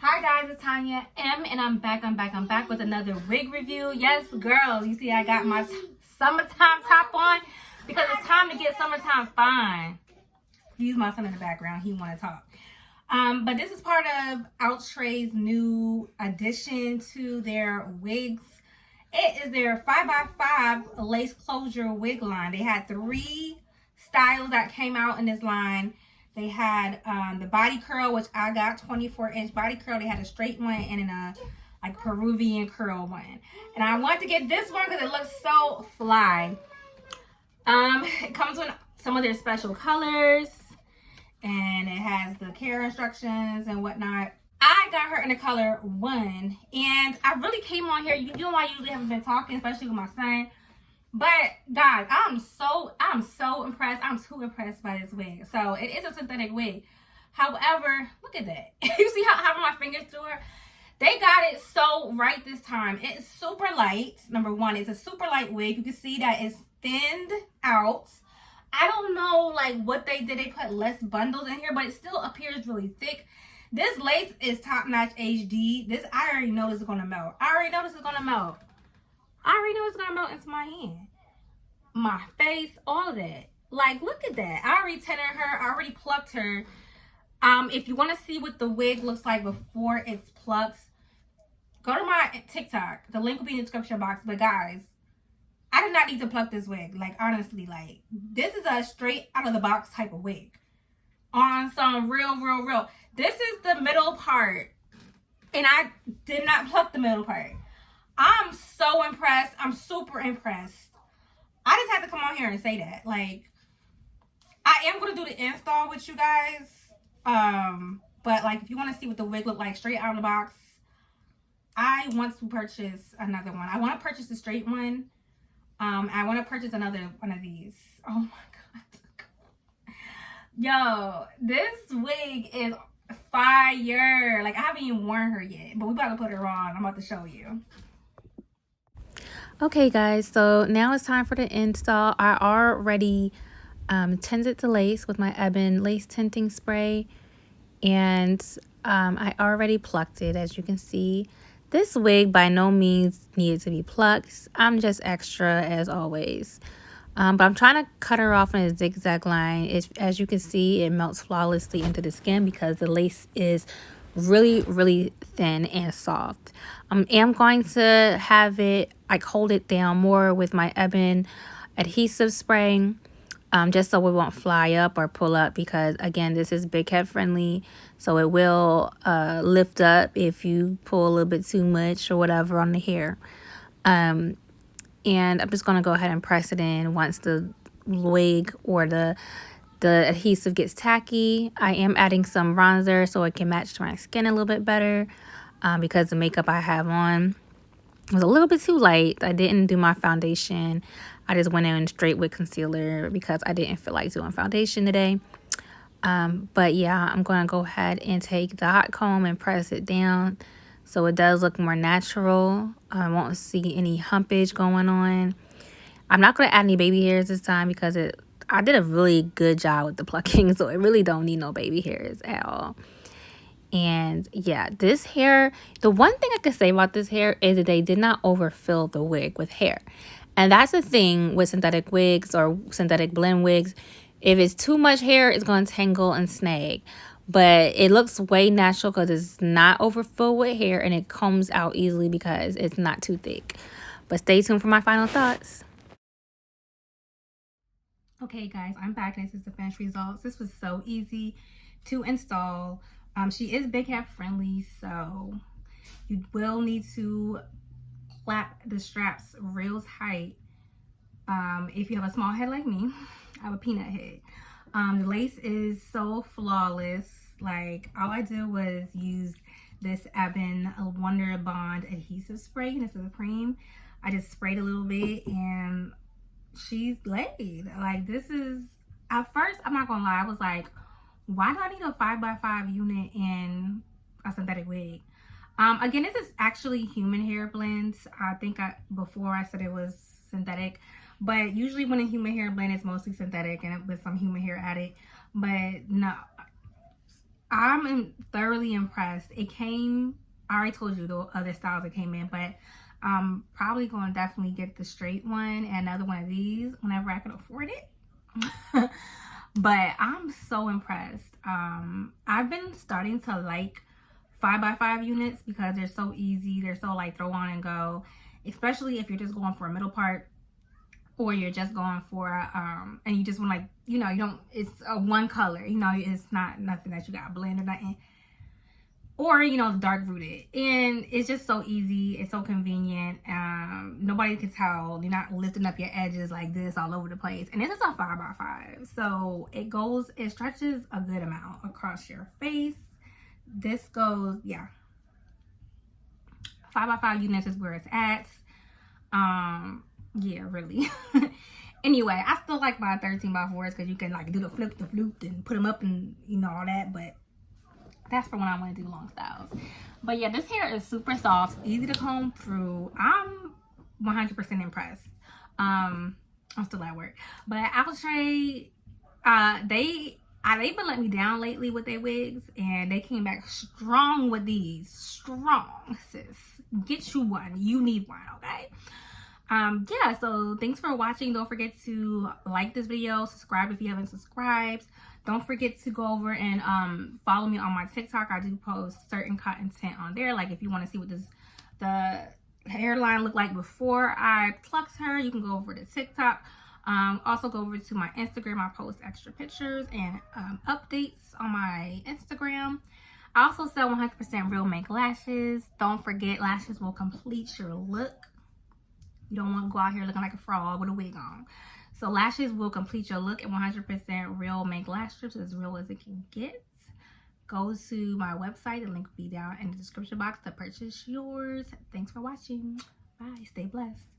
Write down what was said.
Hi guys, it's Tonya M and I'm back with another wig review. Yes, girls, you see I got my summertime top on because it's time to get summertime fine. Excuse my son in the background, he want to talk. But this is part of Outre's new addition to their wigs. It is their 5x5 lace closure wig line. They had 3 styles that came out in this line. They had the body curl, which I got 24-inch body curl. They had a straight one and then a like Peruvian curl one. And I wanted to get this one because it looks so fly. It comes with some of their special colors. And it has the care instructions and whatnot. I got her in the color 1. And I really came on here. You know I usually haven't been talking, especially with my son. But guys, I'm so impressed. I'm too impressed by this wig. So it is a synthetic wig. However, look at that. You see how I have my fingers through her? They got it so right this time. It's super light. Number 1, it's a super light wig. You can see that it's thinned out. I don't know like what they did. They put less bundles in here, but it still appears really thick. This lace is top-notch HD. This, I already know this is gonna melt. I already know this is gonna melt. I already know it's gonna melt into my hand, my face, all of that. Like, look at that. I already tinted her. I already plucked her. If you want to see what the wig looks like before it's plucked, go to my TikTok. The link will be in the description box. But guys, I did not need to pluck this wig. Like, honestly, like, this is a straight out of the box type of wig. On some real. This is the middle part. And I did not pluck the middle part. I'm so impressed. I'm super impressed. I just had to come on here and say that. Like, I am going to do the install with you guys. But, like, if you want to see what the wig look like straight out of the box, I want to purchase another one. I want to purchase the straight one. I want to purchase another one of these. Oh, my God. Yo, this wig is fire. Like, I haven't even worn her yet. But we about to put her on. I'm about to show you. Okay guys, so now it's time for the install. I already tinted the lace with my Ebon lace tinting spray, and I already plucked it. As you can see, this wig by no means needed to be plucked. I'm just extra as always, but I'm trying to cut her off in a zigzag line. As you can see, it melts flawlessly into the skin because the lace is really thin and soft. I am going to have it like hold it down more with my Ebon adhesive spray, just so it won't fly up or pull up, because again, this is big head friendly, so it will lift up if you pull a little bit too much or whatever on the hair. And I'm just going to go ahead and press it in once the wig or the adhesive gets tacky. I am adding some bronzer so it can match to my skin a little bit better, because the makeup I have on was a little bit too light. I didn't do my foundation. I just went in straight with concealer because I didn't feel like doing foundation today. But yeah, I'm going to go ahead and take the hot comb and press it down so it does look more natural. I won't see any humpage going on. I'm not going to add any baby hairs this time because I did a really good job with the plucking, so it really don't need no baby hairs at all. And yeah, this hair, the one thing I could say about this hair is that they did not overfill the wig with hair. And that's the thing with synthetic wigs or synthetic blend wigs. If it's too much hair, it's going to tangle and snag. But it looks way natural because it's not overfilled with hair, and it combs out easily because it's not too thick. But stay tuned for my final thoughts. Okay guys, I'm back and this is the finished results. This was so easy to install. She is big head friendly, so you will need to flap the straps real tight. If you have a small head like me, I have a peanut head. The lace is so flawless. Like, all I did was use this Ebon Wonder Bond adhesive spray, and this is a cream. I just sprayed a little bit and she's laid. Like, this is, at first, I'm not gonna lie, I was like, why do I need a 5x5 unit in a synthetic wig? Again, this is actually human hair blends. I think before I said it was synthetic, but usually when a human hair blend, it's mostly synthetic and with some human hair added. But no, I'm thoroughly impressed. It came, I already told you the other styles that came in, but I'm probably going to definitely get the straight one and another one of these whenever I can afford it. But I'm so impressed. I've been starting to like 5x5 units because they're so easy. They're so like throw on and go, especially if you're just going for a middle part, or you're just going for and you just want, like, you know, you don't, it's a one color, you know, it's not nothing that you got blend or nothing, or, you know, dark rooted, and it's just so easy. It's so convenient. Nobody can tell. You're not lifting up your edges like this all over the place. And this is a 5x5, so it stretches a good amount across your face. This goes, yeah, 5x5 units is where it's at. Yeah, really. Anyway, I still like my 13x4s because you can like do the flip and put them up and, you know, all that, but that's for when I want to do long styles. But yeah, this hair is super soft, easy to comb through. I'm 100% impressed. I'm still at work, but Outre, they've been letting me down lately with their wigs, and they came back strong with these. Strong, sis. Get you one. You need one, okay? Yeah, so thanks for watching. Don't forget to like this video, subscribe if you haven't subscribed. Don't forget to go over and follow me on my TikTok. I do post certain content on there. Like if you want to see what the hairline looked like before I plucked her, you can go over to TikTok. Also go over to my Instagram. I post extra pictures and updates on my Instagram. I also sell 100% real make lashes. Don't forget, lashes will complete your look. You don't want to go out here looking like a fraud with a wig on. So lashes will complete your look, and 100% real make lash strips, as real as it can get. Go to my website. The link will be down in the description box to purchase yours. Thanks for watching. Bye. Stay blessed.